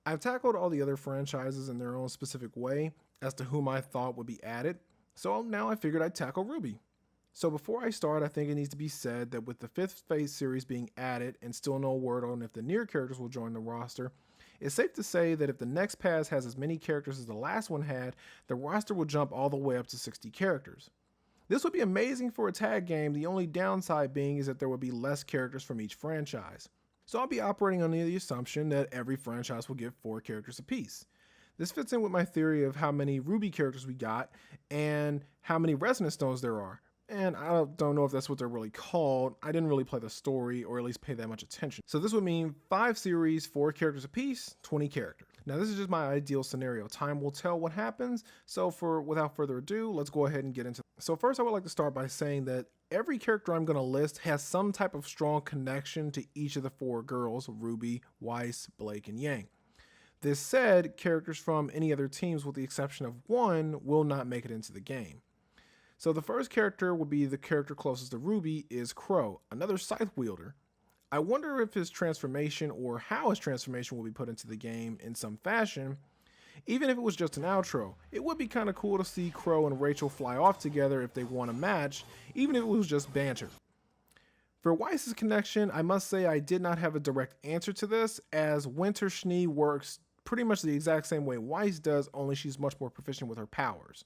I've tackled all the other franchises in their own specific way as to whom I thought would be added, so now I figured I'd tackle Rwby. So before I start, I think it needs to be said that with the 5th phase series being added and still no word on if the Nier characters will join the roster, it's safe to say that if the next pass has as many characters as the last one had, the roster will jump all the way up to 60 characters. This would be amazing for a tag game, the only downside being is that there would be less characters from each franchise. So I'll be operating under the assumption that every franchise will get 4 characters apiece. This fits in with my theory of how many Rwby characters we got and how many Resonance Stones there are. And I don't know if that's what they're really called. I didn't really play the story or at least pay that much attention. So this would mean 5 series, 4 characters apiece, 20 characters. Now this is just my ideal scenario. Time will tell what happens. So without further ado, let's go ahead and get into it. So first I would like to start by saying that every character I'm going to list has some type of strong connection to each of the 4 girls, Rwby, Weiss, Blake, and Yang. This said, characters from any other teams with the exception of 1 will not make it into the game. So the first character will be the character closest to Rwby is Crow, another scythe wielder. I wonder if his transformation or how his transformation will be put into the game in some fashion. Even if it was just an outro, it would be kind of cool to see Crow and Rachel fly off together if they won a match, even if it was just banter. For Weiss's connection, I must say I did not have a direct answer to this, as Winter Schnee works pretty much the exact same way Weiss does, only she's much more proficient with her powers.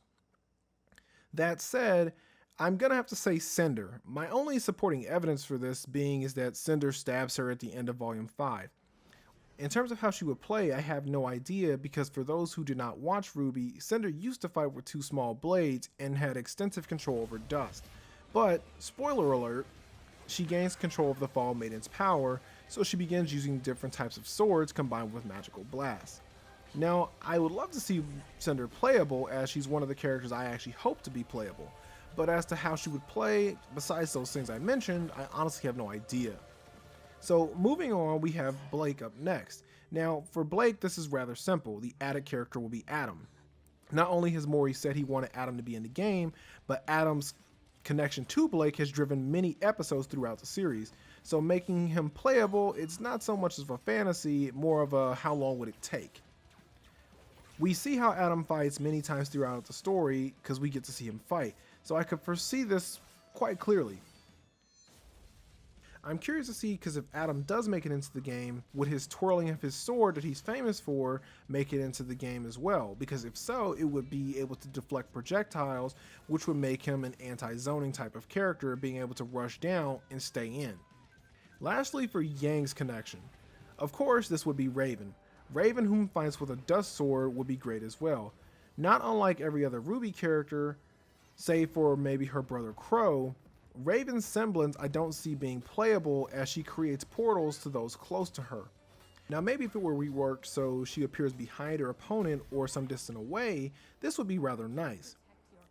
That said, I'm gonna have to say Cinder. My only supporting evidence for this being is that Cinder stabs her at the end of Volume 5. In terms of how she would play, I have no idea because for those who did not watch Rwby, Cinder used to fight with 2 small blades and had extensive control over dust. But, spoiler alert, she gains control of the Fall Maiden's power, so she begins using different types of swords combined with magical blasts. Now, I would love to see Cinder playable as she's one of the characters I actually hope to be playable, but as to how she would play, besides those things I mentioned, I honestly have no idea. So moving on, we have Blake up next. Now, for Blake, this is rather simple. The added character will be Adam. Not only has Mori said he wanted Adam to be in the game, but Adam's connection to Blake has driven many episodes throughout the series. So making him playable, it's not so much of a fantasy, more of a how long would it take. We see how Adam fights many times throughout the story because we get to see him fight, so I could foresee this quite clearly. I'm curious to see because if Adam does make it into the game, would his twirling of his sword that he's famous for make it into the game as well? Because if so, it would be able to deflect projectiles, which would make him an anti-zoning type of character, being able to rush down and stay in. Lastly, for Yang's connection. Of course, this would be Raven. Raven, whom fights with a dust sword, would be great as well. Not unlike every other Rwby character, save for maybe her brother Crow, Raven's semblance I don't see being playable as she creates portals to those close to her. Now maybe if it were reworked so she appears behind her opponent or some distance away, this would be rather nice.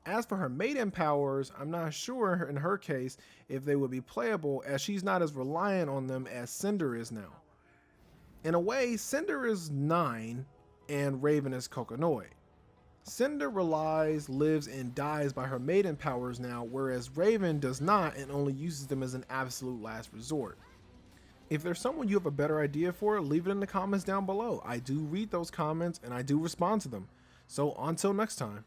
As for her maiden powers, I'm not sure in her case if they would be playable as she's not as reliant on them as Cinder is now. In a way, Cinder is 9 and Raven is Kokonoi. Cinder relies, lives, and dies by her maiden powers now, whereas Raven does not and only uses them as an absolute last resort. If there's someone you have a better idea for, leave it in the comments down below. I do read those comments and I do respond to them. So until next time.